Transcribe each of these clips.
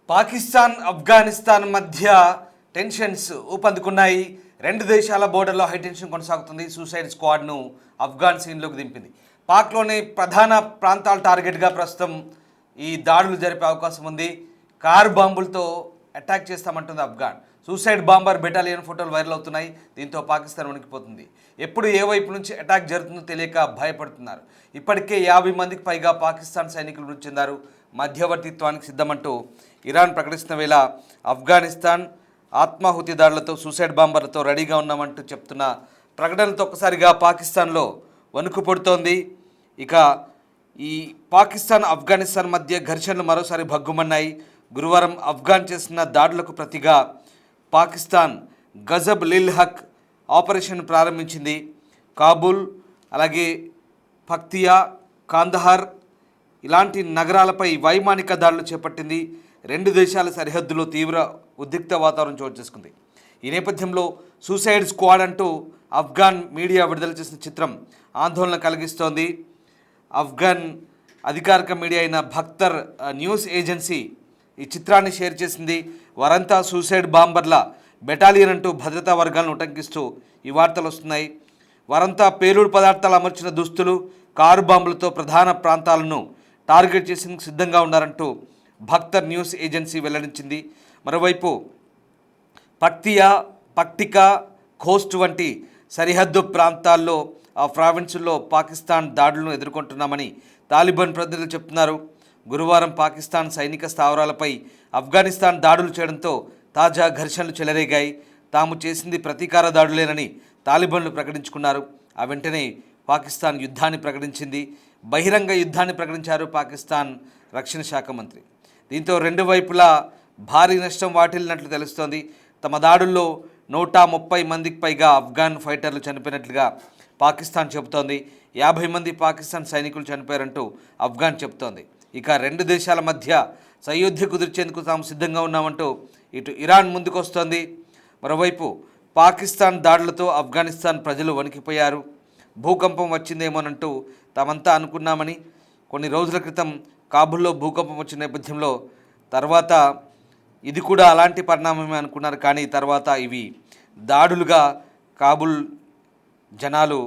పాకిస్తాన్ ఆఫ్ఘనిస్తాన్ మధ్య టెన్షన్స్ ఊపందుకున్నాయి. రెండు దేశాల బోర్డర్లో హై టెన్షన్ కొనసాగుతుంది. సూసైడ్ స్క్వాడ్ను ఆఫ్ఘాన్ సీన్లోకి దింపింది. పాక్లోని ప్రధాన ప్రాంతాల టార్గెట్గా ప్రస్తుతం ఈ దాడులు జరిపే అవకాశం ఉంది. కారు బాంబులతో అటాక్ చేస్తామంటుంది ఆఫ్ఘాన్. సూసైడ్ బాంబర్ బెటాలియన్ ఫోటోలు వైరల్ అవుతున్నాయి. దీంతో పాకిస్తాన్ వణికిపోతుంది. ఎప్పుడు ఏ వైపు నుంచి అటాక్ జరుగుతుందో తెలియక భయపడుతున్నారు. ఇప్పటికే 50 మందికి పైగా పాకిస్తాన్ సైనికులు మృతి చెందారు. మధ్యవర్తిత్వానికి సిద్ధమంటూ ఇరాన్ ప్రకటిస్తున్న వేళ ఆఫ్ఘనిస్తాన్ ఆత్మాహుతి దాడులతో సూసైడ్ బాంబర్లతో రెడీగా ఉన్నామంటూ చెప్తున్న ప్రకటనలతో ఒక్కసారిగా పాకిస్తాన్లో వణుకు పుడుతోంది. ఇక ఈ పాకిస్తాన్ ఆఫ్ఘనిస్తాన్ మధ్య ఘర్షణలు మరోసారి భగ్గుమన్నాయి. గురువారం ఆఫ్ఘాన్ చేసిన దాడులకు ప్రతిగా పాకిస్తాన్ గజబ్ లిల్ హక్ ఆపరేషన్ ప్రారంభించింది. కాబూల్, అలాగే పక్తియా, కాందహార్ ఇలాంటి నగరాలపై వైమానిక దాడులు చేపట్టింది. రెండు దేశాల సరిహద్దులో తీవ్ర ఉద్రిక్త వాతావరణం చోటు చేసుకుంది. ఈ నేపథ్యంలో సూసైడ్ స్క్వాడ్ అంటూ ఆఫ్ఘాన్ మీడియా విడుదల చేసిన చిత్రం ఆందోళన కలిగిస్తోంది. ఆఫ్ఘాన్ అధికారిక మీడియా అయిన బఖ్తర్ న్యూస్ ఏజెన్సీ ఈ చిత్రాన్ని షేర్ చేసింది. వారంతా సూసైడ్ బాంబర్ల బెటాలియన్ అంటూ భద్రతా వర్గాలను ఉటంకిస్తూ ఈ వార్తలు వస్తున్నాయి. వారంతా పేలుడు పదార్థాలు అమర్చిన దుస్తులు, కారు బాంబులతో ప్రధాన ప్రాంతాలను టార్గెట్ చేసేందుకు సిద్ధంగా ఉన్నారంటూ బఖ్తర్ న్యూస్ ఏజెన్సీ వెల్లడించింది. మరోవైపు పక్టికా, ఖోస్ట్ వంటి సరిహద్దు ప్రాంతాల్లో ఆ ప్రావిన్సుల్లో పాకిస్తాన్ దాడులను ఎదుర్కొంటున్నామని తాలిబాన్ ప్రతినిధులు చెప్తున్నారు. గురువారం పాకిస్తాన్ సైనిక స్థావరాలపై ఆఫ్ఘనిస్తాన్ దాడులు చేయడంతో తాజా ఘర్షణలు చెలరేగాయి. తాము చేసింది ప్రతీకార దాడులేనని తాలిబాన్లు ప్రకటించుకున్నారు. ఆ వెంటనే పాకిస్తాన్ యుద్ధాన్ని ప్రకటించింది. బహిరంగ యుద్ధాన్ని ప్రకటించారు పాకిస్తాన్ రక్షణ శాఖ మంత్రి. దీంతో రెండు వైపులా భారీ నష్టం వాటిల్లినట్లు తెలుస్తోంది. తమ దాడుల్లో 130 మందికి పైగా ఆఫ్ఘాన్ ఫైటర్లు చనిపోయినట్లుగా పాకిస్తాన్ చెబుతోంది. 50 మంది పాకిస్తాన్ సైనికులు చనిపోయారంటూ ఆఫ్ఘాన్ చెబుతోంది. ఇక రెండు దేశాల మధ్య సయోధ్య కుదిర్చేందుకు తాము సిద్ధంగా ఉన్నామంటూ ఇటు ఇరాన్ ముందుకొస్తోంది. మరోవైపు పాకిస్తాన్ దాడులతో ఆఫ్ఘనిస్తాన్ ప్రజలు వణికిపోయారు. భూకంపం వచ్చిందేమోనంటూ తామంతా అనుకున్నామని, కొన్ని రోజుల క్రితం కాబూల్లో భూకంపం వచ్చిన నేపథ్యంలో తర్వాత ఇది కూడా అలాంటి పరిణామమే అనుకున్నారు. కానీ తర్వాత ఇవి దాడులుగా కాబూల్ జనాలు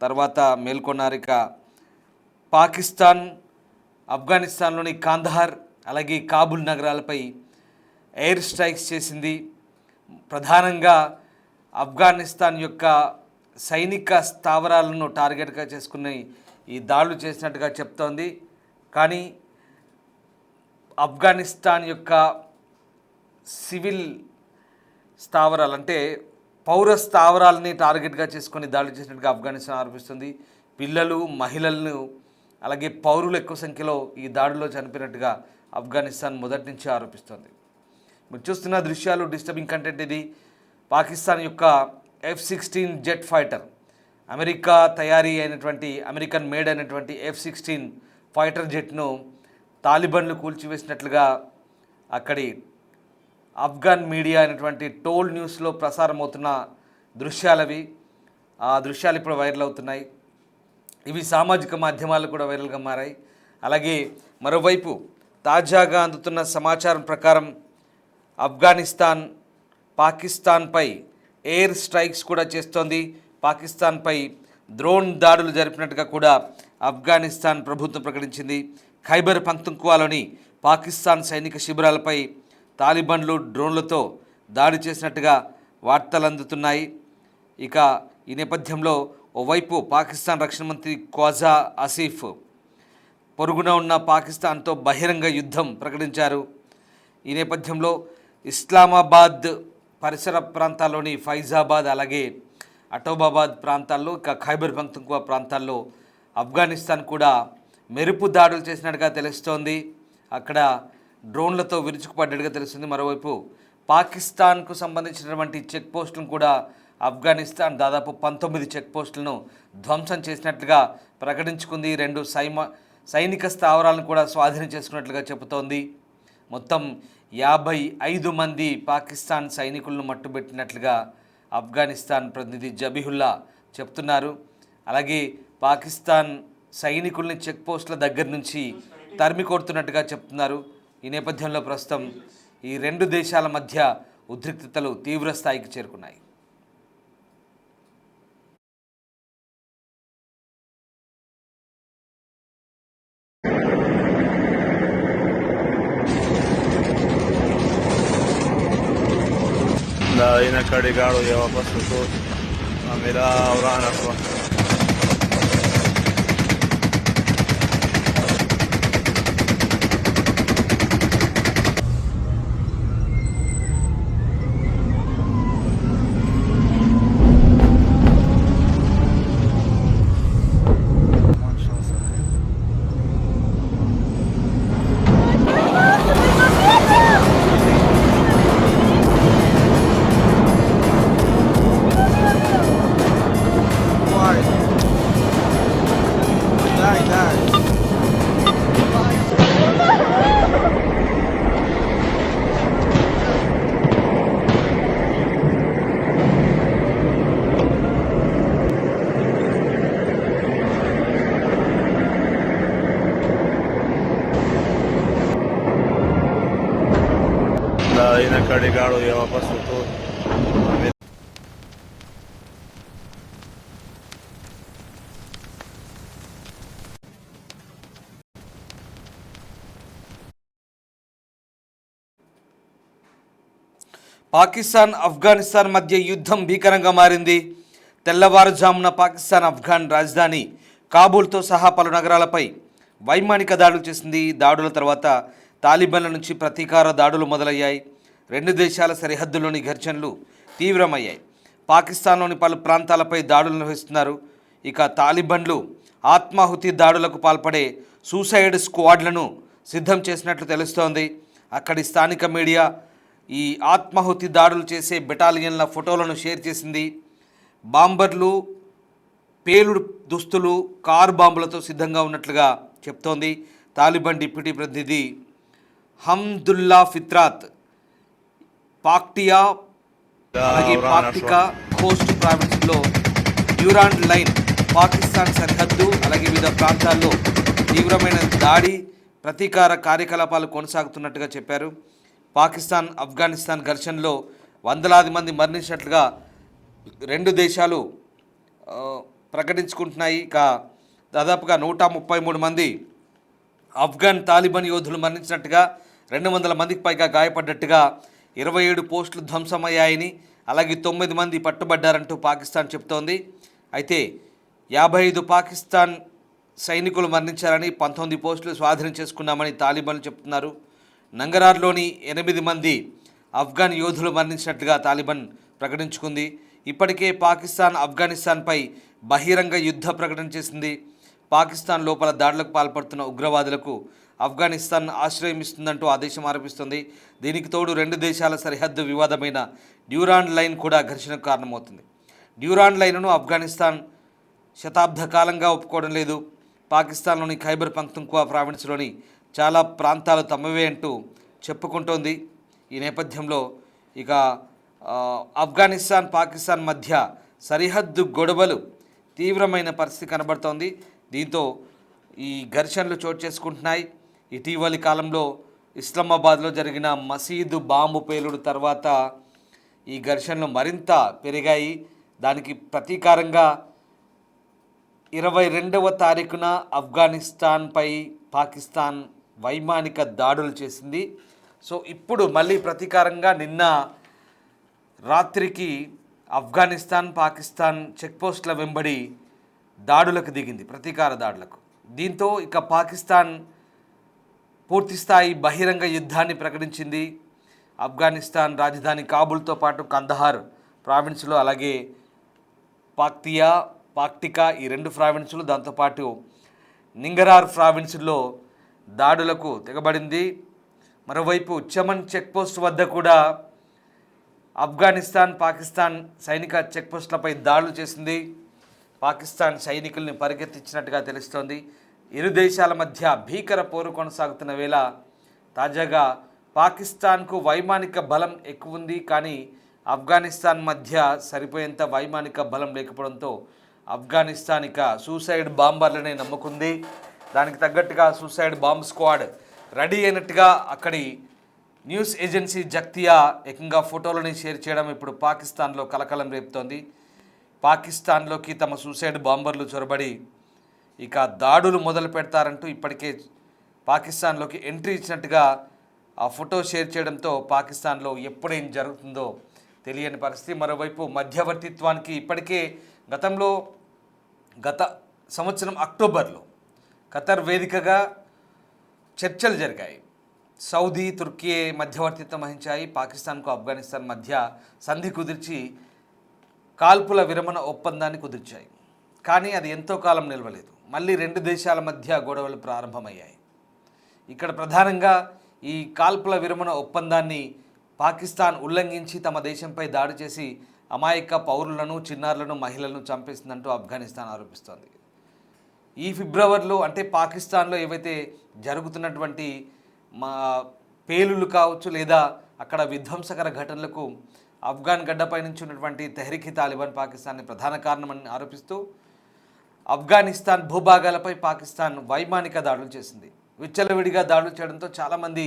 తర్వాత మేల్కొన్నారు. ఇక పాకిస్తాన్ ఆఫ్ఘనిస్తాన్లోని కాందహార్ అలాగే కాబూల్ నగరాలపై ఎయిర్ స్ట్రైక్స్ చేసింది. ప్రధానంగా ఆఫ్ఘనిస్తాన్ యొక్క సైనిక స్థావరాలను టార్గెట్గా చేసుకుని ఈ దాడులు చేసినట్టుగా చెప్తోంది. కానీ ఆఫ్ఘనిస్తాన్ యొక్క సివిల్ స్థావరాలు అంటే పౌర స్థావరాలని టార్గెట్గా చేసుకొని దాడులు చేసినట్టుగా ఆఫ్ఘనిస్తాన్ ఆరోపిస్తుంది. పిల్లలు, మహిళలను అలాగే పౌరులు ఎక్కువ సంఖ్యలో ఈ దాడిలో చనిపోయినట్టుగా ఆఫ్ఘనిస్తాన్ మొదటి నుంచి ఆరోపిస్తోంది. మీరు చూస్తున్న దృశ్యాలు డిస్టర్బింగ్ కంటెంట్. ఇది పాకిస్తాన్ యొక్క F-16 జెట్ ఫైటర్, అమెరికా తయారీ అయినటువంటి అమెరికన్ మేడ్ అయినటువంటి F-16 ఫైటర్ జెట్ను తాలిబాన్లు కూల్చివేసినట్లుగా అక్కడి ఆఫ్ఘాన్ మీడియా అయినటువంటి టోల్ న్యూస్లో ప్రసారం అవుతున్న దృశ్యాలవి. ఆ దృశ్యాలు ఇప్పుడు వైరల్ అవుతున్నాయి. ఇవి సామాజిక మాధ్యమాలు కూడా వైరల్గా మారాయి. అలాగే మరోవైపు తాజాగా అందుతున్న సమాచారం ప్రకారం ఆఫ్ఘనిస్తాన్ పాకిస్తాన్పై ఎయిర్ స్ట్రైక్స్ కూడా చేస్తోంది. పాకిస్తాన్పై డ్రోన్ దాడులు జరిపినట్టుగా కూడా ఆఫ్ఘనిస్తాన్ ప్రభుత్వం ప్రకటించింది. ఖైబర్ పఖ్తుంఖ్వాలోని పాకిస్తాన్ సైనిక శిబిరాలపై తాలిబాన్లు డ్రోన్లతో దాడి చేసినట్టుగా వార్తలు అందుతున్నాయి. ఇక ఈ నేపథ్యంలో ఓవైపు పాకిస్తాన్ రక్షణ మంత్రి ఖ్వాజా ఆసిఫ్ పొరుగున ఉన్న పాకిస్తాన్తో బహిరంగ యుద్ధం ప్రకటించారు. ఈ నేపథ్యంలో ఇస్లామాబాద్ పరిసర ప్రాంతాల్లోని ఫైజాబాద్ అలాగే అటోబాబాద్ ప్రాంతాల్లో, ఇక ఖైబర్ పఖ్తుంఖ్వా ప్రాంతాల్లో ఆఫ్ఘనిస్తాన్ కూడా మెరుపు దాడులు చేసినట్టుగా తెలుస్తోంది. అక్కడ డ్రోన్లతో విరుచుకుపడ్డట్టుగా తెలుస్తుంది. మరోవైపు పాకిస్తాన్కు సంబంధించినటువంటి చెక్ పోస్టులను కూడా ఆఫ్ఘనిస్తాన్ దాదాపు 19 చెక్ పోస్టులను ధ్వంసం చేసినట్లుగా ప్రకటించుకుంది. 2 సైనిక స్థావరాలను కూడా స్వాధీనం చేసుకున్నట్లుగా చెబుతోంది. మొత్తం 55 మంది పాకిస్తాన్ సైనికులను మట్టుబెట్టినట్లుగా ఆఫ్ఘనిస్తాన్ ప్రతినిధి జబీహుల్లా చెప్తున్నారు. అలాగే పాకిస్తాన్ సైనికుల్ని చెక్ పోస్టుల దగ్గర నుంచి తరిమి కొడుతున్నట్టుగా చెప్తున్నారు. ఈ నేపథ్యంలో ప్రస్తుతం ఈ రెండు దేశాల మధ్య ఉద్రిక్తతలు తీవ్ర స్థాయికి చేరుకున్నాయి. in a caricaro lleva passo tutto a mira urana qua in a caricaro lleva passo tutto a mira Pakistan Afghanistan మధ్య యుద్ధం భీకరంగా మారింది. తెల్లవారుజామున పాకిస్తాన్ ఆఫ్ఘన్ రాజధాని కాబూల్తో సహా పలు నగరాలపై వైమానిక దాడులు చేసింది. దాడుల తర్వాత తాలిబాన్ల నుంచి ప్రతీకార దాడులు మొదలయ్యాయి. రెండు దేశాల సరిహద్దులోని ఘర్షణలు తీవ్రమయ్యాయి. పాకిస్తాన్లోని పలు ప్రాంతాలపై దాడులు నిర్వహిస్తున్నారు. ఇక తాలిబాన్లు ఆత్మాహుతి దాడులకు పాల్పడే సూసైడ్ స్క్వాడ్లను సిద్ధం చేసినట్లు తెలుస్తోంది. అక్కడి స్థానిక మీడియా ఈ ఆత్మాహుతి దాడులు చేసే బెటాలియన్ల ఫోటోలను షేర్ చేసింది. బాంబర్లు, పేలుడు దుస్తులు, కారు బాంబులతో సిద్ధంగా ఉన్నట్లుగా చెప్తోంది. తాలిబాన్ డిప్యూటీ ప్రతినిధి హమ్దుల్లా ఫిత్రాత్ పాక్టియా అలాగే పాక్టికా కోస్ట్ ప్రావిన్స్లో డ్యూరాండ్ లైన్ పాకిస్తాన్ సరిహద్దు అలాగే వివిధ ప్రాంతాల్లో తీవ్రమైన దాడి ప్రతీకార కార్యకలాపాలు కొనసాగుతున్నట్టుగా చెప్పారు. పాకిస్తాన్ ఆఫ్ఘనిస్తాన్ ఘర్షణలో వందలాది మంది మరణించినట్లుగా రెండు దేశాలు ప్రకటించుకుంటున్నాయి. ఇక దాదాపుగా 133 మంది ఆఫ్ఘన్ తాలిబాన్ యోధులు మరణించినట్టుగా, 200 మందికి పైగా గాయపడ్డట్టుగా, 27 పోస్టులు ధ్వంసమయ్యాయని, అలాగే 9 మంది పట్టుబడ్డారంటూ పాకిస్తాన్ చెబుతోంది. అయితే 55 పాకిస్తాన్ సైనికులు మరణించారని, 19 పోస్టులు స్వాధీనం చేసుకున్నామని తాలిబాన్లు చెప్తున్నారు. నంగరార్లోని 8 మంది ఆఫ్ఘన్ యోధులు మరణించినట్లుగా తాలిబాన్ ప్రకటించుకుంది. ఇప్పటికే పాకిస్తాన్ ఆఫ్ఘనిస్తాన్పై బహిరంగ యుద్ధ ప్రకటన చేసింది. పాకిస్తాన్ లోపల దాడులకు పాల్పడుతున్న ఉగ్రవాదులకు ఆఫ్ఘనిస్తాన్ ఆశ్రయం ఇస్తుందంటూ ఆదేశం ఆరోపిస్తుంది. దీనికి తోడు రెండు దేశాల సరిహద్దు వివాదమైన డ్యూరాండ్ లైన్ కూడా ఘర్షణకు కారణమవుతుంది. డ్యూరాండ్ లైన్ను ఆఫ్ఘనిస్తాన్ శతాబ్ద కాలంగా ఒప్పుకోవడం లేదు. పాకిస్తాన్లోని ఖైబర్ పఖ్తుంఖ్వా ప్రావిన్స్లోని చాలా ప్రాంతాలు తమవే అంటూ చెప్పుకుంటోంది. ఈ నేపథ్యంలో ఇక ఆఫ్ఘనిస్తాన్ పాకిస్తాన్ మధ్య సరిహద్దు గొడవలు తీవ్రమైన పరిస్థితి కనబడుతోంది. దీంతో ఈ ఘర్షణలు చోటు చేసుకుంటున్నాయి. ఇటీవలి కాలంలో ఇస్లామాబాద్లో జరిగిన మసీదు బాంబు పేలుడు తర్వాత ఈ ఘర్షణలు మరింత పెరిగాయి. దానికి ప్రతీకారంగా 22వ తారీఖున ఆఫ్ఘనిస్తాన్పై పాకిస్తాన్ వైమానిక దాడులు చేసింది. సో ఇప్పుడు మళ్ళీ ప్రతీకారంగా నిన్న రాత్రికి ఆఫ్ఘనిస్తాన్ పాకిస్తాన్ చెక్పోస్టుల వెంబడి దాడులకు దిగింది, ప్రతీకార దాడులకు. దీంతో ఇక పాకిస్తాన్ పూర్తిస్థాయి బహిరంగ యుద్ధాన్ని ప్రకటించింది. ఆఫ్ఘనిస్తాన్ రాజధాని కాబూల్తో పాటు కందహార్ ప్రావిన్స్లో, అలాగే పాక్టికా ఈ 2 ప్రావిన్సులు, దాంతోపాటు నింగరార్ ప్రావిన్సుల్లో దాడులకు తెగబడింది. మరోవైపు చమన్ చెక్పోస్ట్ వద్ద కూడా ఆఫ్ఘనిస్తాన్ పాకిస్తాన్ సైనిక చెక్పోస్టులపై దాడులు చేసింది. పాకిస్తాన్ సైనికుల్ని పరిగెత్తించినట్టుగా తెలుస్తోంది. ఇరు దేశాల మధ్య భీకర పోరు కొనసాగుతున్న వేళ తాజాగా పాకిస్తాన్కు వైమానిక బలం ఎక్కువ ఉంది, కానీ ఆఫ్ఘనిస్తాన్ మధ్య సరిపోయేంత వైమానిక బలం లేకపోవడంతో ఆఫ్ఘనిస్తాన్ ఇక సూసైడ్ బాంబర్లనే నమ్ముకుంది. దానికి తగ్గట్టుగా సూసైడ్ బాంబ్ స్క్వాడ్ రెడీ అయినట్టుగా అక్కడి న్యూస్ ఏజెన్సీ జక్తియా ఏకంగా ఫోటోలని షేర్ చేయడం ఇప్పుడు పాకిస్తాన్లో కలకలం రేపుతోంది. పాకిస్తాన్లోకి తమ సూసైడ్ బాంబర్లు చొరబడి ఇక దాడులు మొదలు పెడతారంటూ ఇప్పటికే పాకిస్తాన్లోకి ఎంట్రీ ఇచ్చినట్టుగా ఆ ఫోటో షేర్ చేయడంతో పాకిస్తాన్లో ఎప్పుడేం జరుగుతుందో తెలియని పరిస్థితి. మరోవైపు మధ్యవర్తిత్వానికి ఇప్పటికే గత సంవత్సరం అక్టోబర్లో ఖతర్ వేదికగా చర్చలు జరిగాయి. సౌదీ, తుర్కీ మధ్యవర్తిత్వం వహించాయి. పాకిస్తాన్కు ఆఫ్ఘనిస్తాన్ మధ్య సంధి కుదిర్చి కాల్పుల విరమణ ఒప్పందాన్ని కుదిర్చాయి. కానీ అది ఎంతో కాలం నిలవలేదు. మళ్ళీ రెండు దేశాల మధ్య గొడవలు ప్రారంభమయ్యాయి. ఇక్కడ ప్రధానంగా ఈ కాల్పుల విరమణ ఒప్పందాన్ని పాకిస్తాన్ ఉల్లంఘించి తమ దేశంపై దాడి చేసి అమాయక పౌరులను, చిన్నారులను, మహిళలను చంపేసిందంటూ ఆఫ్ఘనిస్తాన్ ఆరోపిస్తోంది. ఈ ఫిబ్రవరిలో అంటే పాకిస్తాన్లో ఏవైతే జరుగుతున్నటువంటి పేలులు కావచ్చు లేదా అక్కడ విధ్వంసకర ఘటనలకు ఆఫ్ఘాన్ గడ్డపై నుంచి ఉన్నటువంటి తెహ్రీక్ తాలిబాన్ పాకిస్తాన్ని ప్రధాన కారణమని ఆరోపిస్తూ ఆఫ్ఘనిస్తాన్ భూభాగాలపై పాకిస్తాన్ వైమానిక దాడులు చేసింది. విచ్చలవిడిగా దాడులు చేయడంతో చాలామంది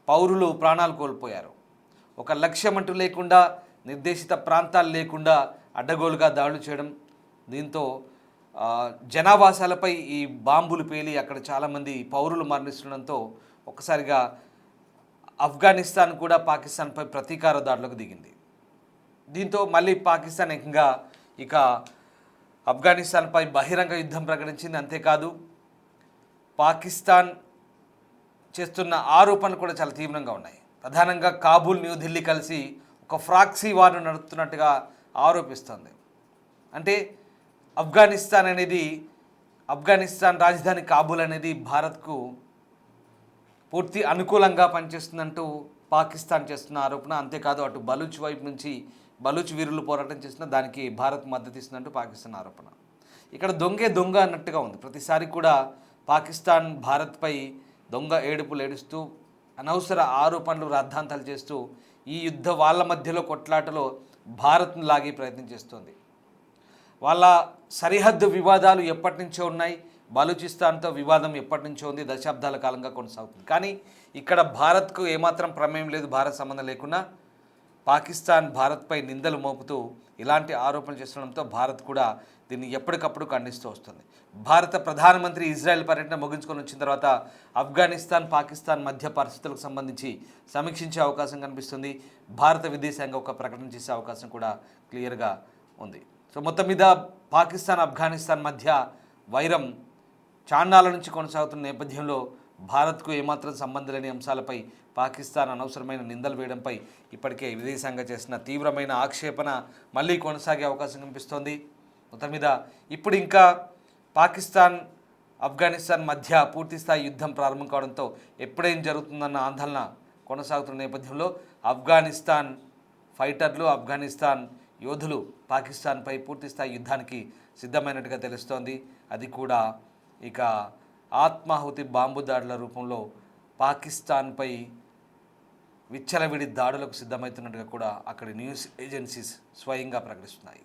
పౌరులు ప్రాణాలు కోల్పోయారు. ఒక లక్ష్యం అంటూ లేకుండా, నిర్దేశిత ప్రాంతాలు లేకుండా అడ్డగోలుగా దాడులు చేయడం, దీంతో జనావాసాలపై ఈ బాంబులు పేలి అక్కడ చాలామంది పౌరులు మరణిస్తుండడంతో ఒక్కసారిగా ఆఫ్ఘనిస్తాన్ కూడా పాకిస్తాన్పై ప్రతీకార దాడులకు దిగింది. దీంతో మళ్ళీ పాకిస్తాన్ ఏకంగా ఇక ఆఫ్ఘనిస్తాన్పై బహిరంగ యుద్ధం ప్రకటించింది. అంతేకాదు పాకిస్తాన్ చేస్తున్న ఆరోపణలు కూడా చాలా తీవ్రంగా ఉన్నాయి. ప్రధానంగా కాబూల్, న్యూఢిల్లీ కలిసి ఒక ఫ్రాక్సీ వార్ను నడుపుతున్నట్టుగా ఆరోపిస్తుంది. అంటే ఆఫ్ఘనిస్తాన్ రాజధాని కాబూల్ అనేది భారత్కు పూర్తి అనుకూలంగా పనిచేస్తుందంటూ పాకిస్తాన్ చేస్తున్న ఆరోపణ. అంతేకాదు అటు బలూచ్ వైపు నుంచి బలూచ్ వీరులు పోరాటం చేస్తున్న దానికి భారత్ మద్దతు ఇస్తుందంటూ పాకిస్తాన్ ఆరోపణ. ఇక్కడ దొంగ అన్నట్టుగా ఉంది. ప్రతిసారి కూడా పాకిస్తాన్ భారత్పై దొంగ ఏడుపులు ఏడుస్తూ అనవసర ఆరోపణలు, రాద్ధాంతాలు చేస్తూ ఈ యుద్ధ వాళ్ళ మధ్యలో కొట్లాటలో భారత్ను లాగే ప్రయత్నం చేస్తోంది. వాళ్ళ సరిహద్దు వివాదాలు ఎప్పటి నుంచో ఉన్నాయి. బలూచిస్తాన్తో వివాదం ఎప్పటి నుంచో ఉంది, దశాబ్దాల కాలంగా కొనసాగుతుంది. కానీ ఇక్కడ భారత్కు ఏమాత్రం ప్రమేయం లేదు. భారత్ సంబంధం లేకుండా పాకిస్తాన్ భారత్పై నిందలు మోపుతూ ఇలాంటి ఆరోపణలు చేస్తుండడంతో భారత్ కూడా దీన్ని ఎప్పటికప్పుడు ఖండిస్తూ వస్తుంది. భారత ప్రధానమంత్రి ఇజ్రాయెల్ పర్యటన ముగించుకొని వచ్చిన తర్వాత ఆఫ్ఘనిస్తాన్, పాకిస్తాన్ మధ్య పరిస్థితులకు సంబంధించి సమీక్షించే అవకాశం కనిపిస్తుంది. భారత విదేశాంగం ఒక ప్రకటన చేసే అవకాశం కూడా క్లియర్గా ఉంది. సో మొత్తం మీద పాకిస్తాన్, ఆఫ్ఘనిస్తాన్ మధ్య వైరం చాన్నాల నుంచి కొనసాగుతున్న నేపథ్యంలో భారత్కు ఏమాత్రం సంబంధం లేని అంశాలపై పాకిస్తాన్ అనవసరమైన నిందలు వేయడంపై ఇప్పటికే విదేశాంగం చేసిన తీవ్రమైన ఆక్షేపణ మళ్ళీ కొనసాగే అవకాశం కనిపిస్తోంది. మొత్తం మీద ఇప్పుడు ఇంకా పాకిస్తాన్, ఆఫ్ఘనిస్తాన్ మధ్య పూర్తిస్థాయి యుద్ధం ప్రారంభం కావడంతో ఎప్పుడేం జరుగుతుందన్న ఆందోళన కొనసాగుతున్న నేపథ్యంలో ఆఫ్ఘనిస్తాన్ ఫైటర్లు, ఆఫ్ఘనిస్తాన్ యోధులు పాకిస్తాన్పై పూర్తిస్థాయి యుద్ధానికి సిద్ధమైనట్టుగా తెలుస్తోంది. అది కూడా ఇక ఆత్మాహుతి బాంబు దాడుల రూపంలో పాకిస్తాన్పై విచ్చలవిడి దాడులకు సిద్ధమవుతున్నట్టుగా కూడా అక్కడి న్యూస్ ఏజెన్సీస్ స్వయంగా ప్రకటిస్తున్నాయి.